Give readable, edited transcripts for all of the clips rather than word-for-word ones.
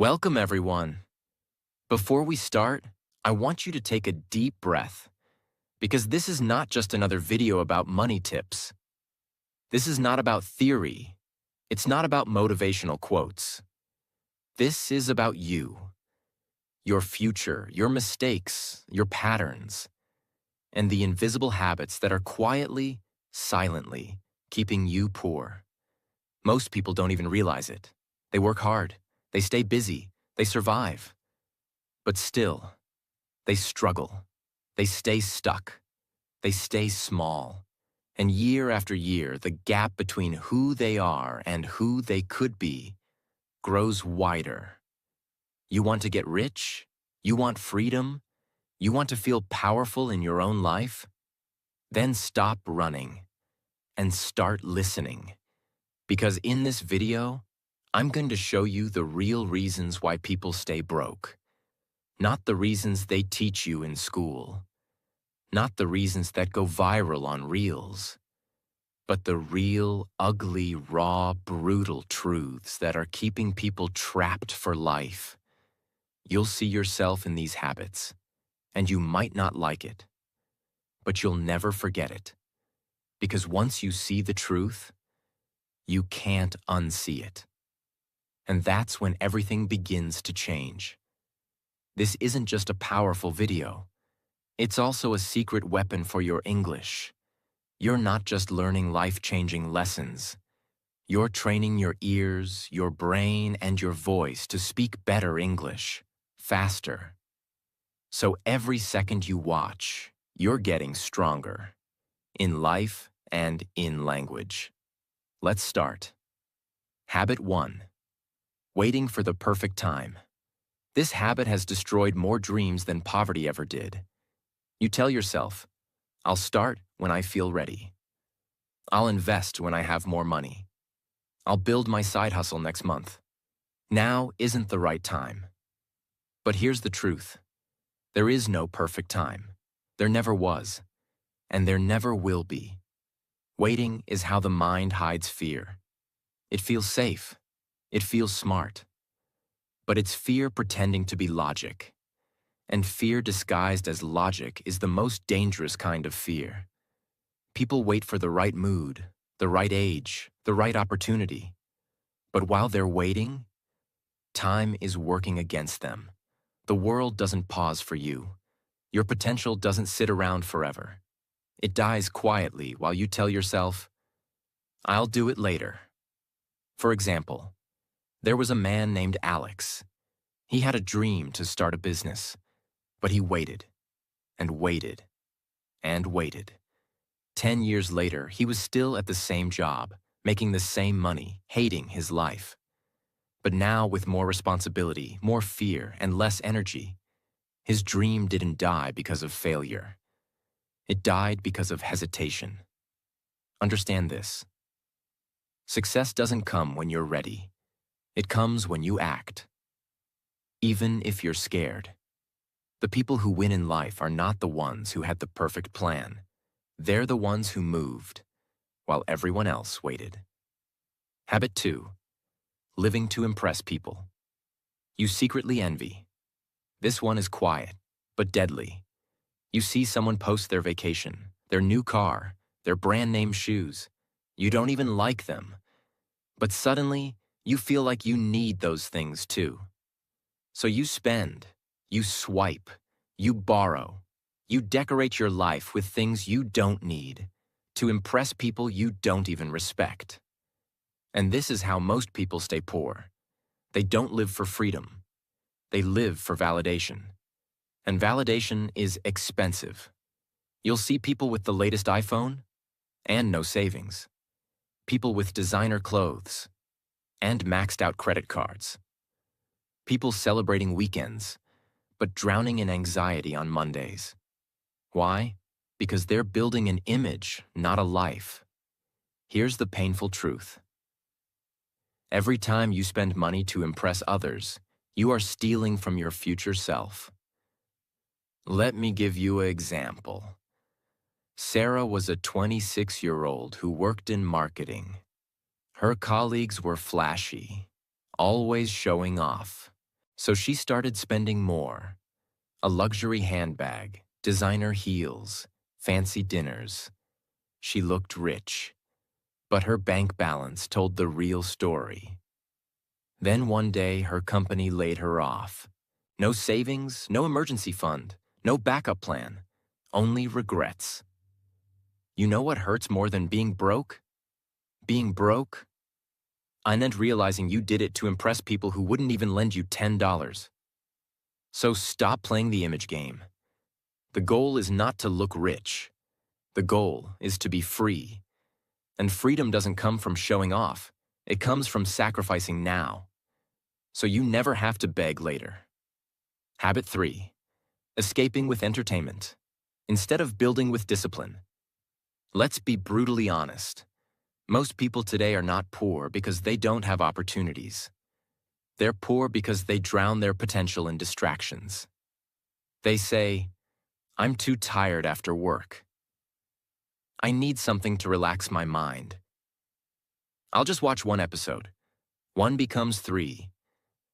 Welcome, everyone. Before we start, I want you to take a deep breath because this is not just another video about money tips. This is not about theory. It's not about motivational quotes. This is about you, your future, your mistakes, your patterns, and the invisible habits that are quietly, silently keeping you poor. Most people don't even realize it. They work hard, they stay busy, they survive. But still, they struggle. They stay stuck. They stay small. And year after year, the gap between who they are and who they could be grows wider. You want to get rich? You want freedom? You want to feel powerful in your own life? Then stop running and start listening. Because in this video, I'm going to show you the real reasons why people stay broke. Not the reasons they teach you in school. Not the reasons that go viral on Reels. But the real, ugly, raw, brutal truths that are keeping people trapped for life. You'll see yourself in these habits, and you might not like it. But you'll never forget it. Because once you see the truth, you can't unsee it. And that's when everything begins to change. This isn't just a powerful video. It's also a secret weapon for your English. You're not just learning life-changing lessons. You're training your ears, your brain, and your voice to speak better English, faster. So every second you watch, you're getting stronger. In life and in language. Let's start. Habit 1. Waiting for the perfect time. This habit has destroyed more dreams than poverty ever did. You tell yourself, I'll start when I feel ready. I'll invest when I have more money. I'll build my side hustle next month. Now isn't the right time. But here's the truth. There is no perfect time. There never was. And there never will be. Waiting is how the mind hides fear. It feels safe. It feels smart. But it's fear pretending to be logic. And fear disguised as logic is the most dangerous kind of fear. People wait for the right mood, the right age, the right opportunity. But while they're waiting, time is working against them. The world doesn't pause for you. Your potential doesn't sit around forever. It dies quietly while you tell yourself, I'll do it later. For example, there was a man named Alex. He had a dream to start a business, but he waited, and waited, and waited. 10 years later, he was still at the same job, making the same money, hating his life. But now with more responsibility, more fear, and less energy, his dream didn't die because of failure. It died because of hesitation. Understand this. Success doesn't come when you're ready. It comes when you act. Even if you're scared. The people who win in life are not the ones who had the perfect plan. They're the ones who moved, while everyone else waited. Habit 2. Living to impress people. You secretly envy. This one is quiet, but deadly. You see someone post their vacation, their new car, their brand name shoes. You don't even like them. But suddenly, you feel like you need those things too. So you spend, you swipe, you borrow, you decorate your life with things you don't need to impress people you don't even respect. And this is how most people stay poor. They don't live for freedom. They live for validation. And validation is expensive. You'll see people with the latest iPhone and no savings. People with designer clothes and maxed out credit cards. People celebrating weekends, but drowning in anxiety on Mondays. Why? Because they're building an image, not a life. Here's the painful truth. Every time you spend money to impress others, you are stealing from your future self. Let me give you an example. Sarah was a 26-year-old who worked in marketing. Her colleagues were flashy, always showing off. So she started spending more. A luxury handbag, designer heels, fancy dinners. She looked rich, but her bank balance told the real story. Then one day, her company laid her off. No savings, no emergency fund, no backup plan, only regrets. You know what hurts more than being broke? Being broke? And then realizing you did it to impress people who wouldn't even lend you $10. So stop playing the image game. The goal is not to look rich. The goal is to be free. And freedom doesn't come from showing off. It comes from sacrificing now, so you never have to beg later. Habit 3. Escaping with entertainment, instead of building with discipline. Let's be brutally honest. Most people today are not poor because they don't have opportunities. They're poor because they drown their potential in distractions. They say, "I'm too tired after work. I need something to relax my mind. I'll just watch one episode." One becomes 3.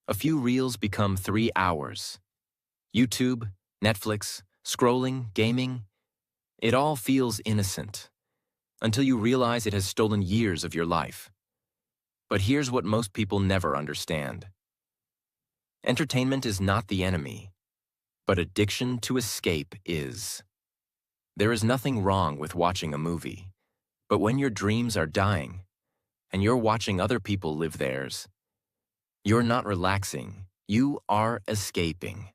A few reels become 3 hours. YouTube, Netflix, scrolling, gaming, it all feels innocent until you realize it has stolen years of your life. But here's what most people never understand. Entertainment is not the enemy, but addiction to escape is. There is nothing wrong with watching a movie, but when your dreams are dying and you're watching other people live theirs, you're not relaxing, you are escaping.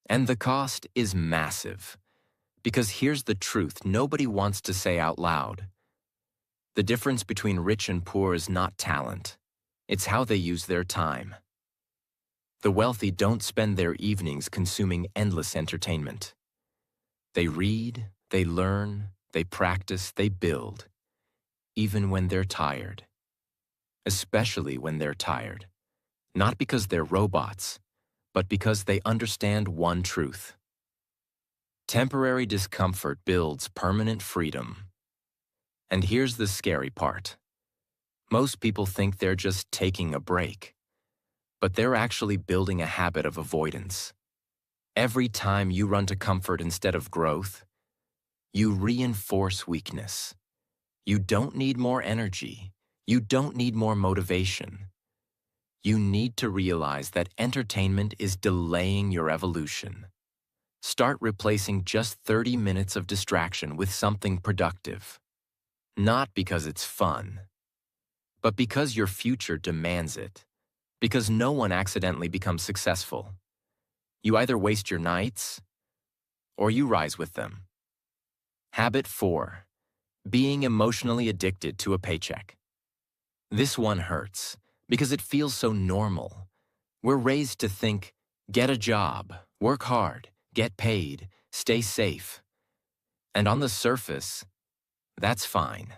And the cost is massive, because here's the truth nobody wants to say out loud. The difference between rich and poor is not talent, it's how they use their time. The wealthy don't spend their evenings consuming endless entertainment. They read, they learn, they practice, they build, even when they're tired. Especially when they're tired. Not because they're robots, but because they understand one truth. Temporary discomfort builds permanent freedom. And here's the scary part. Most people think they're just taking a break, but they're actually building a habit of avoidance. Every time you run to comfort instead of growth, you reinforce weakness. You don't need more energy. You don't need more motivation. You need to realize that entertainment is delaying your evolution. Start replacing just 30 minutes of distraction with something productive. Not because it's fun, but because your future demands it. Because no one accidentally becomes successful. You either waste your nights, or you rise with them. Habit 4. Being emotionally addicted to a paycheck. This one hurts, because it feels so normal. We're raised to think, get a job, work hard, get paid, stay safe. And on the surface, that's fine.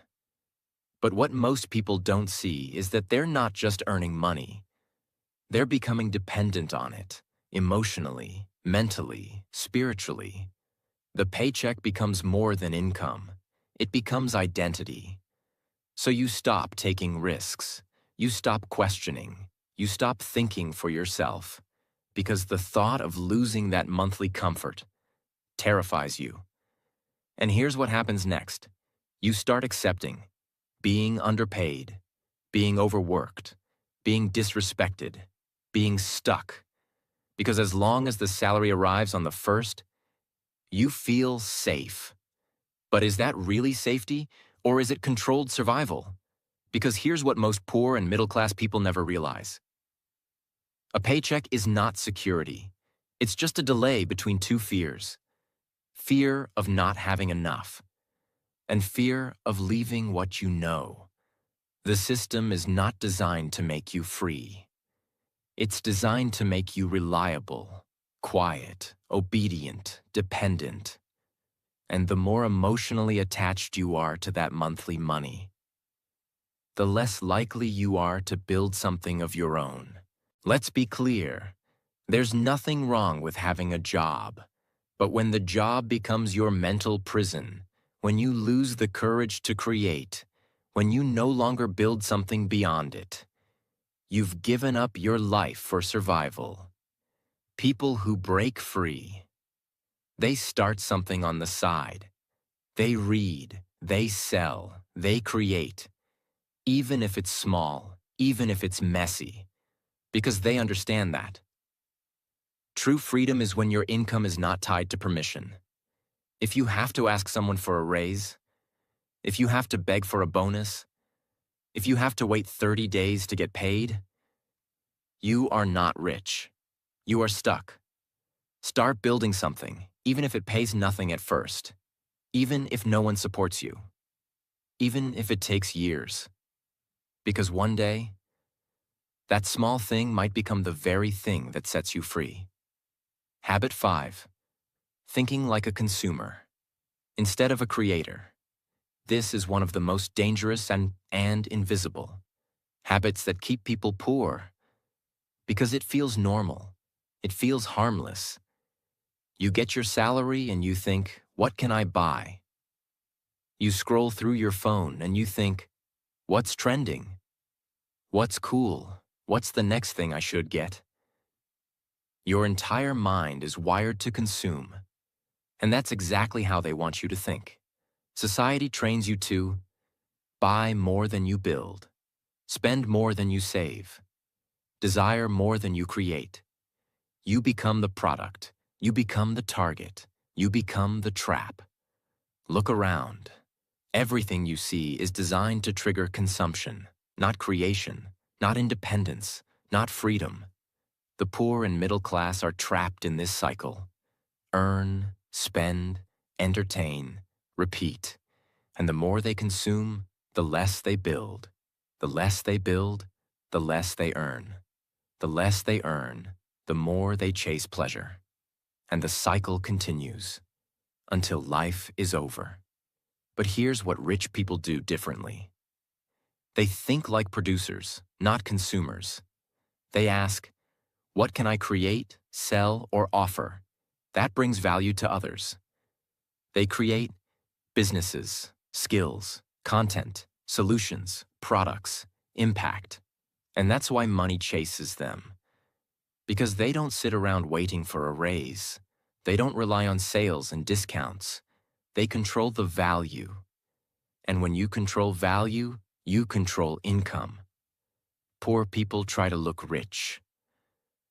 But what most people don't see is that they're not just earning money. They're becoming dependent on it, emotionally, mentally, spiritually. The paycheck becomes more than income. It becomes identity. So you stop taking risks. You stop questioning. You stop thinking for yourself. Because the thought of losing that monthly comfort terrifies you. And here's what happens next. You start accepting being underpaid, being overworked, being disrespected, being stuck. Because as long as the salary arrives on the first, you feel safe. But is that really safety, or is it controlled survival? Because here's what most poor and middle-class people never realize. A paycheck is not security. It's just a delay between two fears. Fear of not having enough, and fear of leaving what you know. The system is not designed to make you free. It's designed to make you reliable, quiet, obedient, dependent. And the more emotionally attached you are to that monthly money, the less likely you are to build something of your own. Let's be clear. There's nothing wrong with having a job. But when the job becomes your mental prison, when you lose the courage to create, when you no longer build something beyond it, You've given up your life for survival. People who break free. They start something on the side. They read, they sell, they create, even if it's small, even if it's messy, because they understand that. True freedom is when your income is not tied to permission. If you have to ask someone for a raise, if you have to beg for a bonus, if you have to wait 30 days to get paid, you are not rich. You are stuck. Start building something, even if it pays nothing at first, even if no one supports you, even if it takes years. Because one day, that small thing might become the very thing that sets you free. Habit 5. Thinking like a consumer, instead of a creator. This is one of the most dangerous and invisible habits that keep people poor because it feels normal. It feels harmless. You get your salary and you think, what can I buy? You scroll through your phone and you think, what's trending? What's cool? What's the next thing I should get? Your entire mind is wired to consume, and that's exactly how they want you to think. Society trains you to buy more than you build, spend more than you save, desire more than you create. You become the product. You become the target. You become the trap. Look around. Everything you see is designed to trigger consumption, not creation, not independence, not freedom. The poor and middle class are trapped in this cycle. Earn, spend, entertain, repeat. And the more they consume, the less they build. The less they build, the less they earn. The less they earn, the more they chase pleasure. And the cycle continues until life is over. But here's what rich people do differently. They think like producers, not consumers. They ask, what can I create, sell, or offer? That brings value to others. They create businesses, skills, content, solutions, products, impact. And that's why money chases them. Because they don't sit around waiting for a raise. They don't rely on sales and discounts. They control the value. And when you control value, you control income. Poor people try to look rich.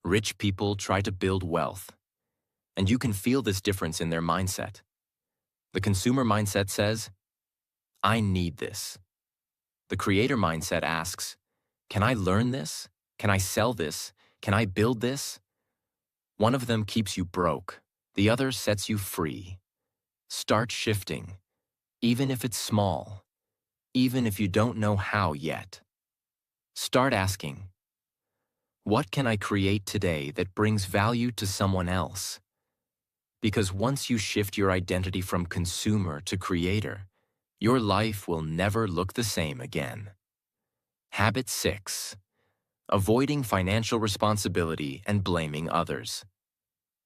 Rich people try to build wealth. And you can feel this difference in their mindset. The consumer mindset says, I need this. The creator mindset asks, can I learn this? Can I sell this? Can I build this? One of them keeps you broke. The other sets you free. Start shifting, even if it's small, even if you don't know how yet. Start asking, what can I create today that brings value to someone else? Because once you shift your identity from consumer to creator, your life will never look the same again. Habit 6. Avoiding financial responsibility and blaming others.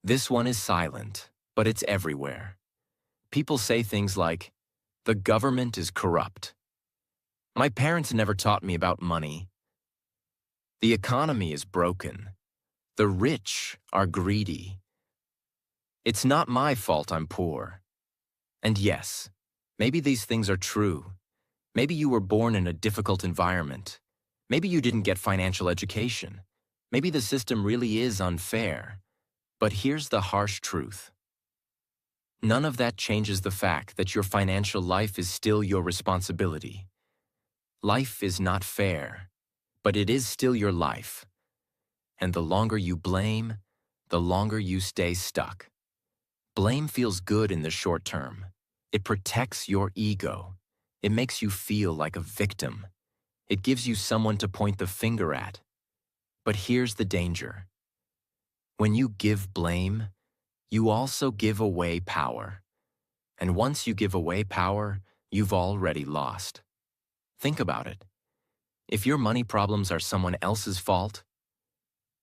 This one is silent, but it's everywhere. People say things like, the government is corrupt. My parents never taught me about money. The economy is broken. The rich are greedy. It's not my fault I'm poor. And yes, maybe these things are true. Maybe you were born in a difficult environment. Maybe you didn't get financial education. Maybe the system really is unfair. But here's the harsh truth. None of that changes the fact that your financial life is still your responsibility. Life is not fair, but it is still your life. And the longer you blame, the longer you stay stuck. Blame feels good in the short term. It protects your ego. It makes you feel like a victim. It gives you someone to point the finger at. But here's the danger. When you give blame, you also give away power. And once you give away power, you've already lost. Think about it. If your money problems are someone else's fault,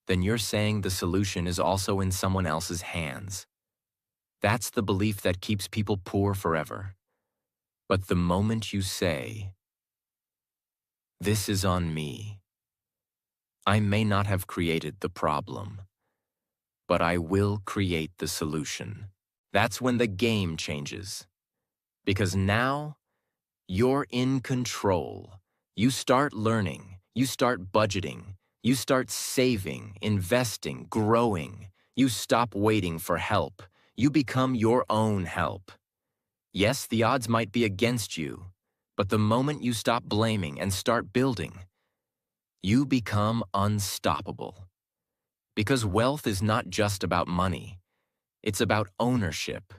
then you're saying the solution is also in someone else's hands. That's the belief that keeps people poor forever. But the moment you say, this is on me, I may not have created the problem, but I will create the solution. That's when the game changes. Because now, you're in control. You start learning, you start budgeting, you start saving, investing, growing. You stop waiting for help. You become your own help. Yes, the odds might be against you, but the moment you stop blaming and start building, you become unstoppable. Because wealth is not just about money, it's about ownership.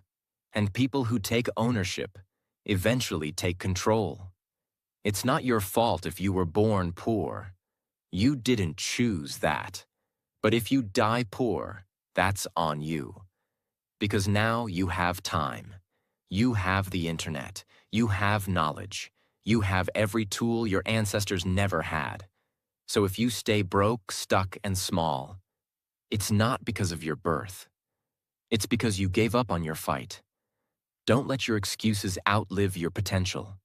And people who take ownership eventually take control. It's not your fault if you were born poor. You didn't choose that. But if you die poor, that's on you. Because now you have time. You have the internet. You have knowledge. You have every tool your ancestors never had. So if you stay broke, stuck, and small, it's not because of your birth. It's because you gave up on your fight. Don't let your excuses outlive your potential.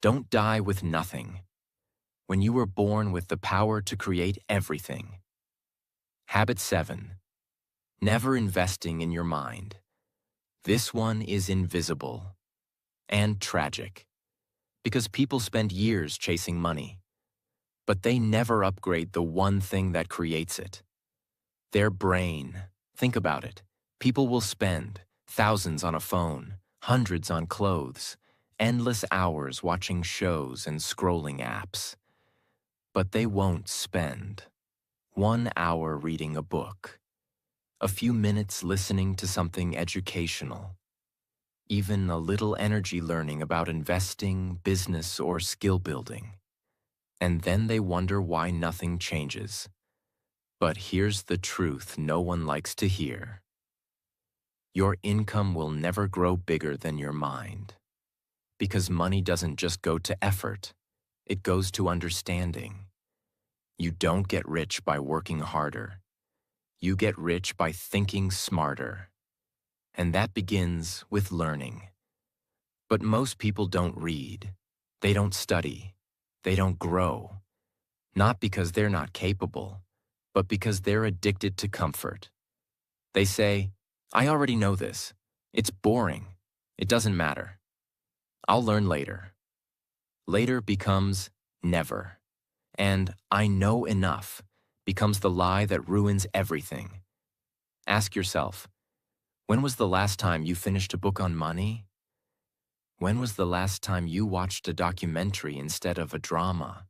Don't die with nothing. When you were born with the power to create everything. Habit 7. Never investing in your mind. This one is invisible and tragic because people spend years chasing money, but they never upgrade the one thing that creates it. Their brain. Think about it. People will spend thousands on a phone, hundreds on clothes, endless hours watching shows and scrolling apps. But they won't spend 1 hour reading a book, a few minutes listening to something educational, even a little energy learning about investing, business, or skill building. And then they wonder why nothing changes. But here's the truth no one likes to hear. Your income will never grow bigger than your mind. Because money doesn't just go to effort, it goes to understanding. You don't get rich by working harder. You get rich by thinking smarter. And that begins with learning. But most people don't read. They don't study. They don't grow. Not because they're not capable, but because they're addicted to comfort. They say, I already know this. It's boring. It doesn't matter. I'll learn later. Later becomes never. And I know enough becomes the lie that ruins everything. Ask yourself, when was the last time you finished a book on money? When was the last time you watched a documentary instead of a drama?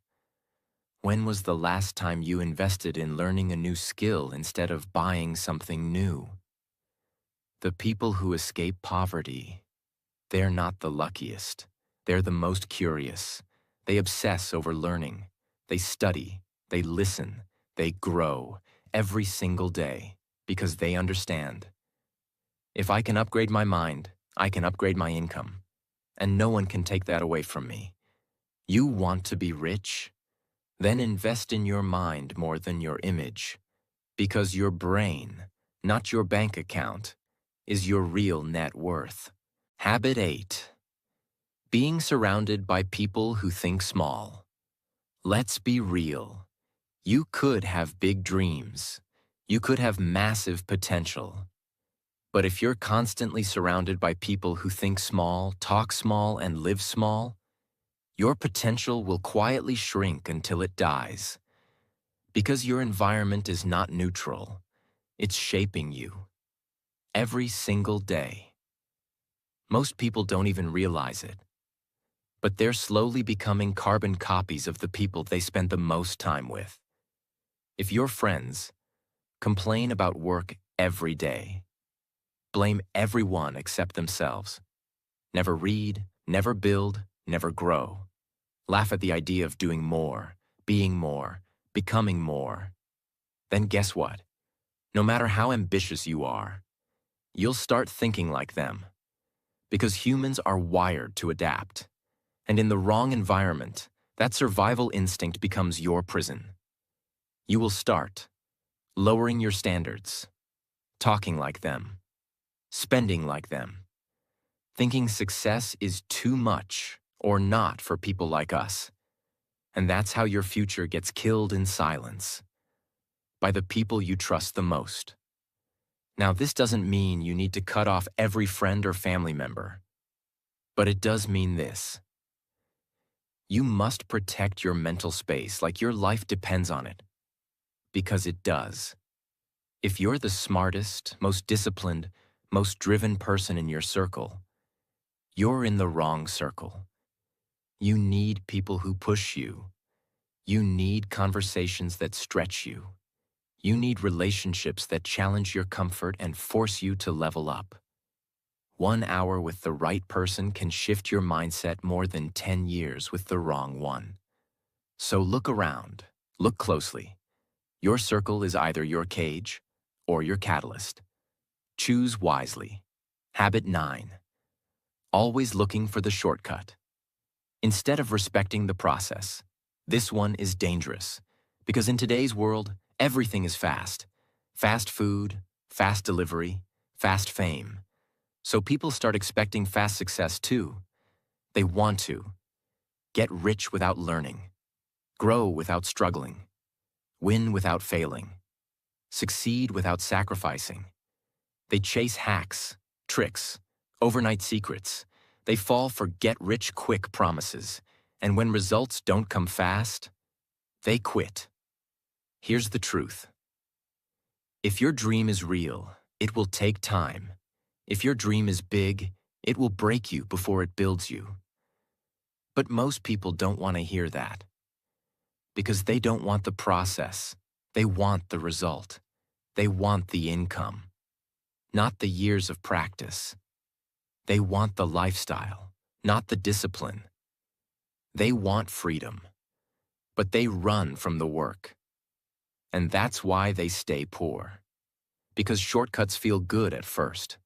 When was the last time you invested in learning a new skill instead of buying something new? The people who escape poverty, they're not the luckiest. They're the most curious. They obsess over learning. They study. They listen. They grow every single day because they understand. If I can upgrade my mind, I can upgrade my income. And no one can take that away from me. You want to be rich? Then invest in your mind more than your image. Because your brain, not your bank account, is your real net worth. Habit 8. Being surrounded by people who think small. Let's be real. You could have big dreams. You could have massive potential. But if you're constantly surrounded by people who think small, talk small, and live small, your potential will quietly shrink until it dies. Because your environment is not neutral. It's shaping you. Every single day. Most people don't even realize it. But they're slowly becoming carbon copies of the people they spend the most time with. If your friends complain about work every day, blame everyone except themselves, never read, never build, never grow, laugh at the idea of doing more, being more, becoming more, then guess what? No matter how ambitious you are, you'll start thinking like them. Because humans are wired to adapt. And in the wrong environment, that survival instinct becomes your prison. You will start lowering your standards, talking like them, spending like them, thinking success is too much or not for people like us. And that's how your future gets killed in silence, by the people you trust the most. Now, this doesn't mean you need to cut off every friend or family member, but it does mean this. You must protect your mental space like your life depends on it, because it does. If you're the smartest, most disciplined, most driven person in your circle, you're in the wrong circle. You need people who push you. You need conversations that stretch you. You need relationships that challenge your comfort and force you to level up. 1 hour with the right person can shift your mindset more than 10 years with the wrong one. So look around, look closely. Your circle is either your cage or your catalyst. Choose wisely. Habit 9. Always looking for the shortcut. Instead of respecting the process, this one is dangerous, because in today's world, everything is fast. Fast food, fast delivery, fast fame. So people start expecting fast success too. They want to get rich without learning, grow without struggling, win without failing, succeed without sacrificing. They chase hacks, tricks, overnight secrets. They fall for get-rich-quick promises, and when results don't come fast, they quit. Here's the truth. If your dream is real, it will take time. If your dream is big, it will break you before it builds you. But most people don't want to hear that, because they don't want the process. They want the result. They want the income, not the years of practice. They want the lifestyle, not the discipline. They want freedom, but they run from the work. And that's why they stay poor. Because shortcuts feel good at first,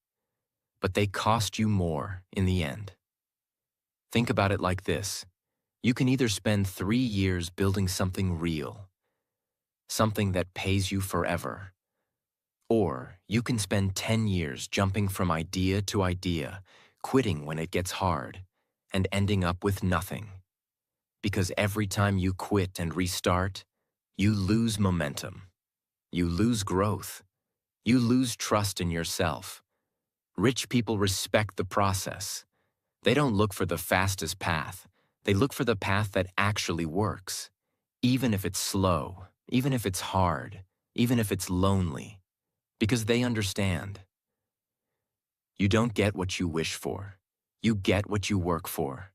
but they cost you more in the end. Think about it like this. You can either spend 3 years building something real, something that pays you forever, or you can spend 10 years jumping from idea to idea, quitting when it gets hard, and ending up with nothing. Because every time you quit and restart, you lose momentum. You lose growth. You lose trust in yourself. Rich people respect the process. They don't look for the fastest path. They look for the path that actually works. Even if it's slow, even if it's hard, even if it's lonely. Because they understand. You don't get what you wish for. You get what you work for.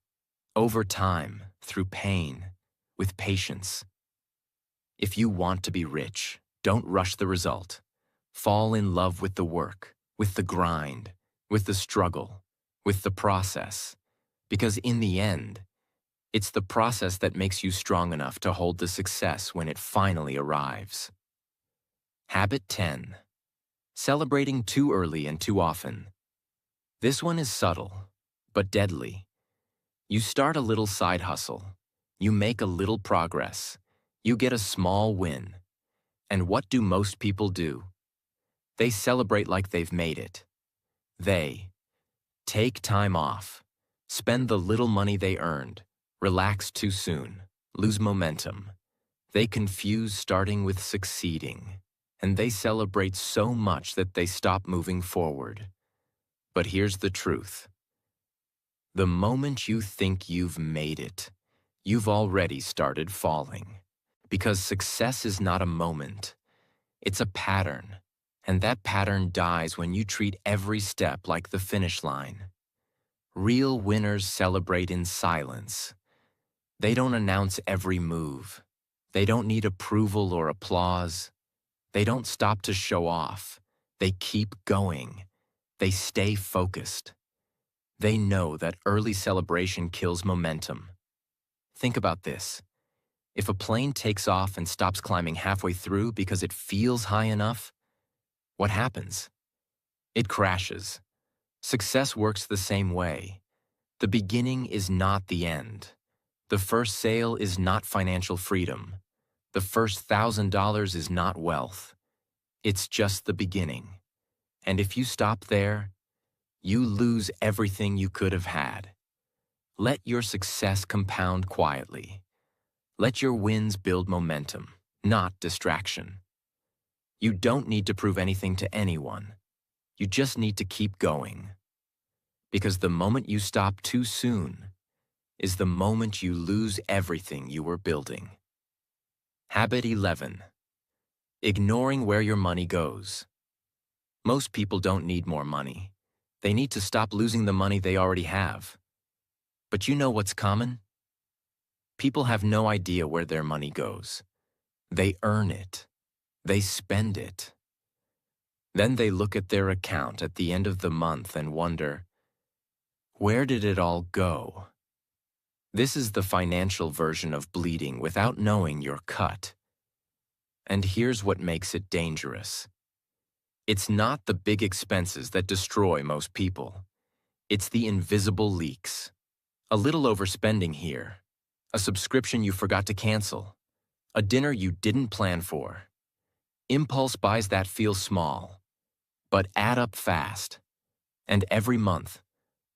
Over time, through pain, with patience. If you want to be rich, don't rush the result. Fall in love with the work, with the grind, with the struggle, with the process. Because in the end, it's the process that makes you strong enough to hold the success when it finally arrives. Habit 10. Celebrating too early and too often. This one is subtle, but deadly. You start a little side hustle. You make a little progress. You get a small win. And what do most people do? They celebrate like they've made it. They take time off, spend the little money they earned, relax too soon, lose momentum. They confuse starting with succeeding, and they celebrate so much that they stop moving forward. But here's the truth. The moment you think you've made it, you've already started falling. Because success is not a moment, it's a pattern. And that pattern dies when you treat every step like the finish line. Real winners celebrate in silence. They don't announce every move. They don't need approval or applause. They don't stop to show off. They keep going. They stay focused. They know that early celebration kills momentum. Think about this. If a plane takes off and stops climbing halfway through because it feels high enough, what happens? It crashes. Success works the same way. The beginning is not the end. The first sale is not financial freedom. The first $1,000 is not wealth. It's just the beginning. And if you stop there, you lose everything you could have had. Let your success compound quietly. Let your wins build momentum, not distraction. You don't need to prove anything to anyone. You just need to keep going. Because the moment you stop too soon is the moment you lose everything you were building. Habit 11. Ignoring where your money goes. Most people don't need more money. They need to stop losing the money they already have. But you know what's common? People have no idea where their money goes. They earn it. They spend it. Then they look at their account at the end of the month and wonder, where did it all go? This is the financial version of bleeding without knowing you're cut. And here's what makes it dangerous. It's not the big expenses that destroy most people. It's the invisible leaks. A little overspending here, a subscription you forgot to cancel, a dinner you didn't plan for. Impulse buys that feel small, but add up fast. And every month,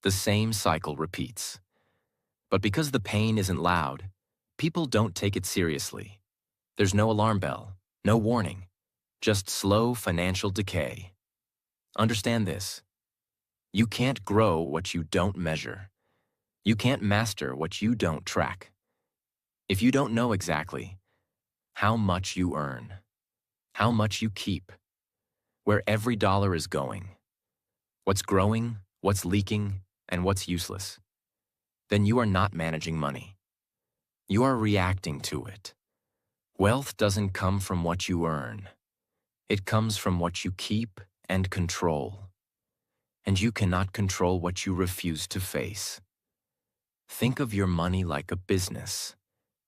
the same cycle repeats. But because the pain isn't loud, people don't take it seriously. There's no alarm bell, no warning, just slow financial decay. Understand this. You can't grow what you don't measure. You can't master what you don't track. If you don't know exactly how much you earn, how much you keep, where every dollar is going, what's growing, what's leaking, and what's useless, then you are not managing money. You are reacting to it. Wealth doesn't come from what you earn. It comes from what you keep and control. And you cannot control what you refuse to face. Think of your money like a business.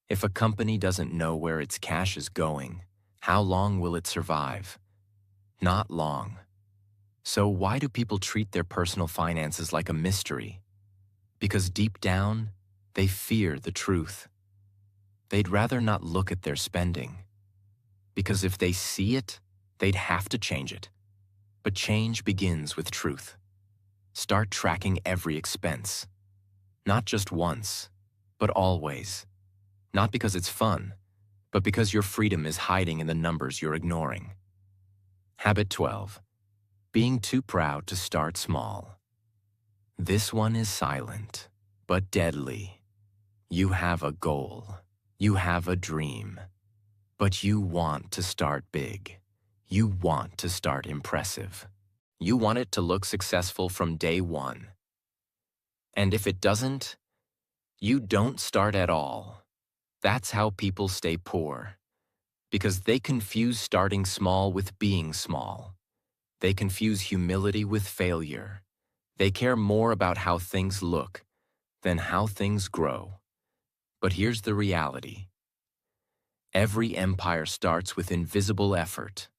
If a company doesn't know where its cash is going, how long will it survive? Not long. So why do people treat their personal finances like a mystery? Because deep down, they fear the truth. They'd rather not look at their spending. Because if they see it, they'd have to change it. But change begins with truth. Start tracking every expense. Not just once, but always. Not because it's fun, but because your freedom is hiding in the numbers you're ignoring. Habit 12. Being too proud to start small. This one is silent, but deadly. You have a goal. You have a dream. But you want to start big. You want to start impressive. You want it to look successful from day one. And if it doesn't, you don't start at all. That's how people stay poor. Because they confuse starting small with being small. They confuse humility with failure. They care more about how things look than how things grow. But here's the reality. Every empire starts with invisible effort.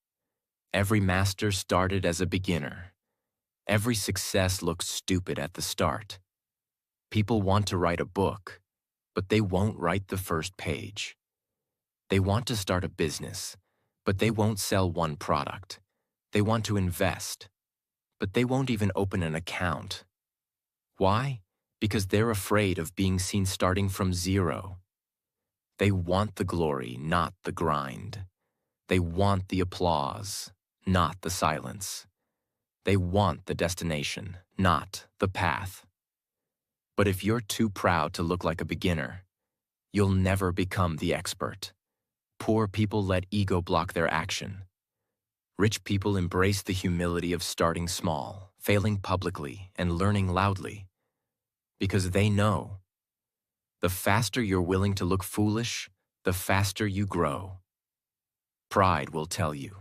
Every master started as a beginner. Every success looks stupid at the start. People want to write a book, but they won't write the first page. They want to start a business, but they won't sell one product. They want to invest, but they won't even open an account. Why? Because they're afraid of being seen starting from zero. They want the glory, not the grind. They want the applause, not the silence. They want the destination, not the path. But if you're too proud to look like a beginner, you'll never become the expert. Poor people let ego block their action. Rich people embrace the humility of starting small, failing publicly, and learning loudly. Because they know the faster you're willing to look foolish, the faster you grow. Pride will tell you,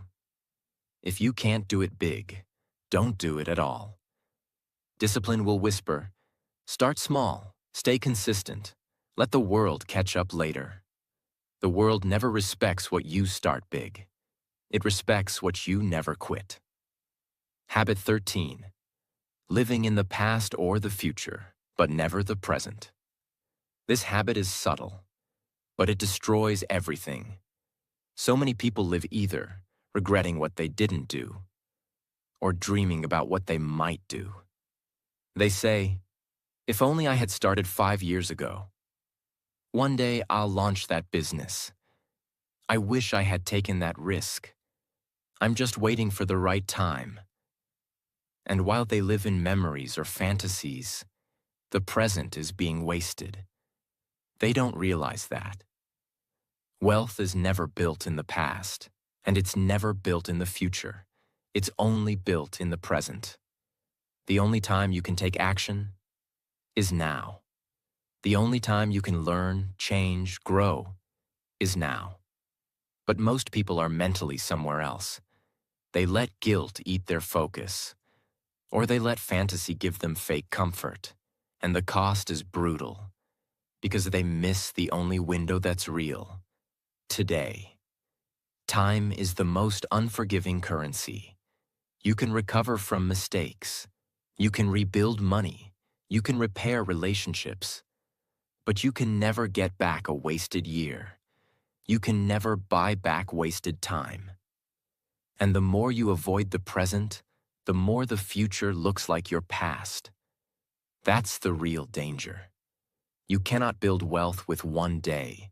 if you can't do it big, don't do it at all. Discipline will whisper, start small, stay consistent, let the world catch up later. The world never respects what you start big. It respects what you never quit. Habit 13. Living in the past or the future, but never the present. This habit is subtle, but it destroys everything. So many people live either regretting what they didn't do or dreaming about what they might do. They say, if only I had started 5 years ago. One day I'll launch that business. I wish I had taken that risk. I'm just waiting for the right time. And while they live in memories or fantasies, the present is being wasted. They don't realize that. Wealth is never built in the past, and it's never built in the future. It's only built in the present. The only time you can take action is now. The only time you can learn, change, grow is now. But most people are mentally somewhere else. They let guilt eat their focus, or they let fantasy give them fake comfort. And the cost is brutal, because they miss the only window that's real. Today. Time is the most unforgiving currency. You can recover from mistakes. You can rebuild money. You can repair relationships. But you can never get back a wasted year. You can never buy back wasted time. And the more you avoid the present, the more the future looks like your past. That's the real danger. You cannot build wealth with one day.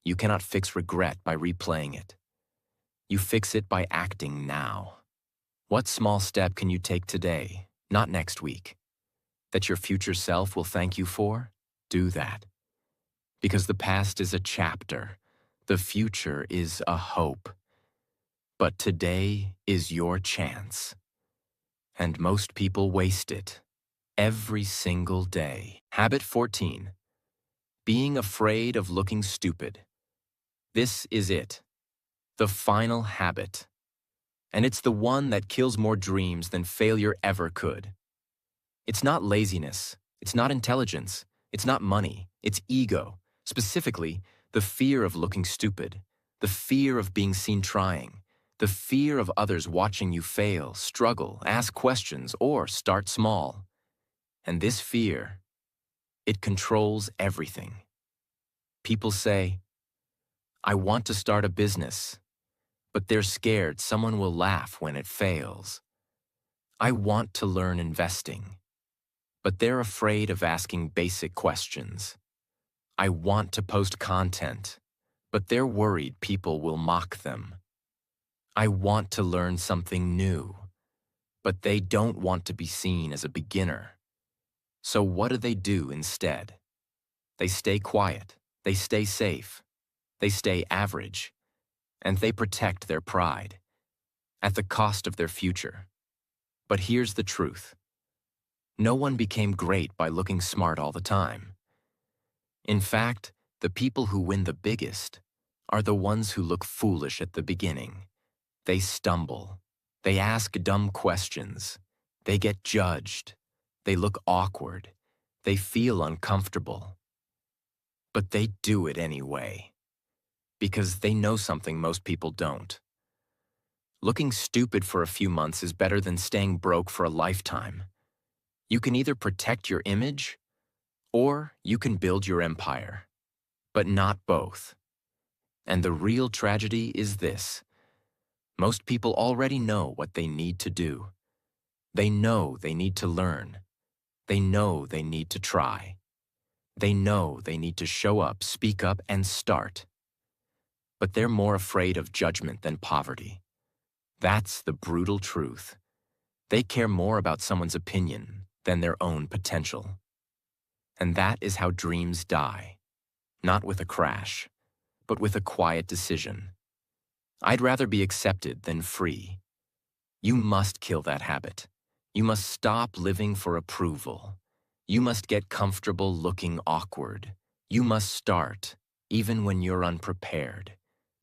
You cannot fix regret by replaying it. You fix it by acting now. What small step can you take today, not next week, that your future self will thank you for? Do that. Because the past is a chapter. The future is a hope. But today is your chance. And most people waste it. Every single day. Habit 14. Being afraid of looking stupid. This is it. The final habit. And it's the one that kills more dreams than failure ever could. It's not laziness. It's not intelligence. It's not money. It's ego. Specifically, the fear of looking stupid. The fear of being seen trying. The fear of others watching you fail, struggle, ask questions, or start small. And this fear, it controls everything. People say, I want to start a business, but they're scared someone will laugh when it fails. I want to learn investing, but they're afraid of asking basic questions. I want to post content, but they're worried people will mock them. I want to learn something new, but they don't want to be seen as a beginner. So what do instead? They stay quiet, they stay safe, they stay average, and they protect their pride at the cost of their future. But here's the truth. No one became great by looking smart all the time. In fact, the people who win the biggest are the ones who look foolish at the beginning. They stumble. They ask dumb questions. They get judged. They look awkward. They feel uncomfortable. But they do it anyway, because they know something most people don't. Looking stupid for a few months is better than staying broke for a lifetime. You can either protect your image, or you can build your empire, but not both. And the real tragedy is this. Most people already know what they need to do. They know they need to learn. They know they need to try. They know they need to show up, speak up, and start. But they're more afraid of judgment than poverty. That's the brutal truth. They care more about someone's opinion than their own potential. And that is how dreams die. Not with a crash, but with a quiet decision. I'd rather be accepted than free. You must kill that habit. You must stop living for approval. You must get comfortable looking awkward. You must start, even when you're unprepared.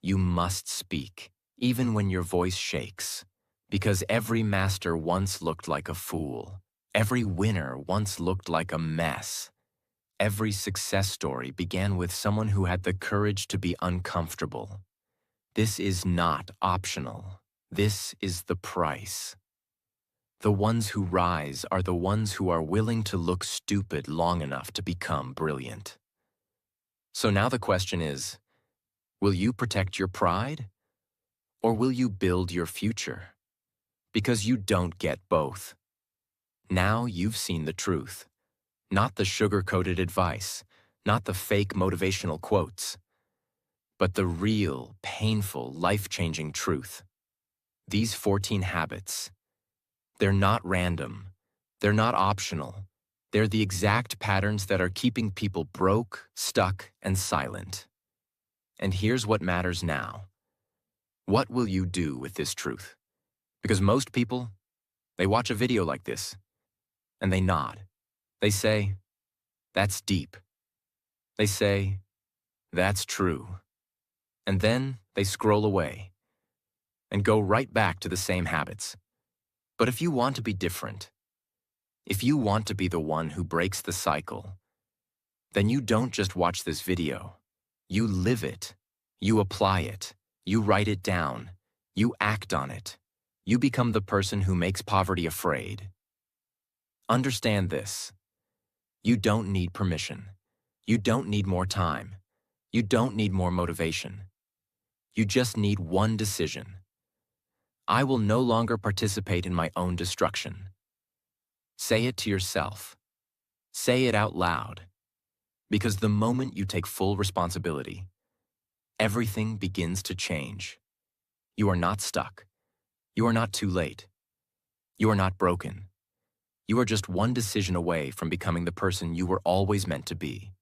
You must speak, even when your voice shakes. Because every master once looked like a fool. Every winner once looked like a mess. Every success story began with someone who had the courage to be uncomfortable. This is not optional. This is the price. The ones who rise are the ones who are willing to look stupid long enough to become brilliant. So now the question is, will you protect your pride? Or will you build your future? Because you don't get both. Now you've seen the truth. Not the sugar-coated advice, not the fake motivational quotes, but the real, painful, life-changing truth. These 14 habits, they're not random. They're not optional. They're the exact patterns that are keeping people broke, stuck, and silent. And here's what matters now. What will you do with this truth? Because most people, they watch a video like this, and they nod. They say, "That's deep." They say, "That's true." And then they scroll away and go right back to the same habits. But if you want to be different, if you want to be the one who breaks the cycle, then you don't just watch this video. You live it. You apply it. You write it down. You act on it. You become the person who makes poverty afraid. Understand this. You don't need permission. You don't need more time. You don't need more motivation. You just need one decision. I will no longer participate in my own destruction. Say it to yourself. Say it out loud. Because the moment you take full responsibility, everything begins to change. You are not stuck. You are not too late. You are not broken. You are just one decision away from becoming the person you were always meant to be.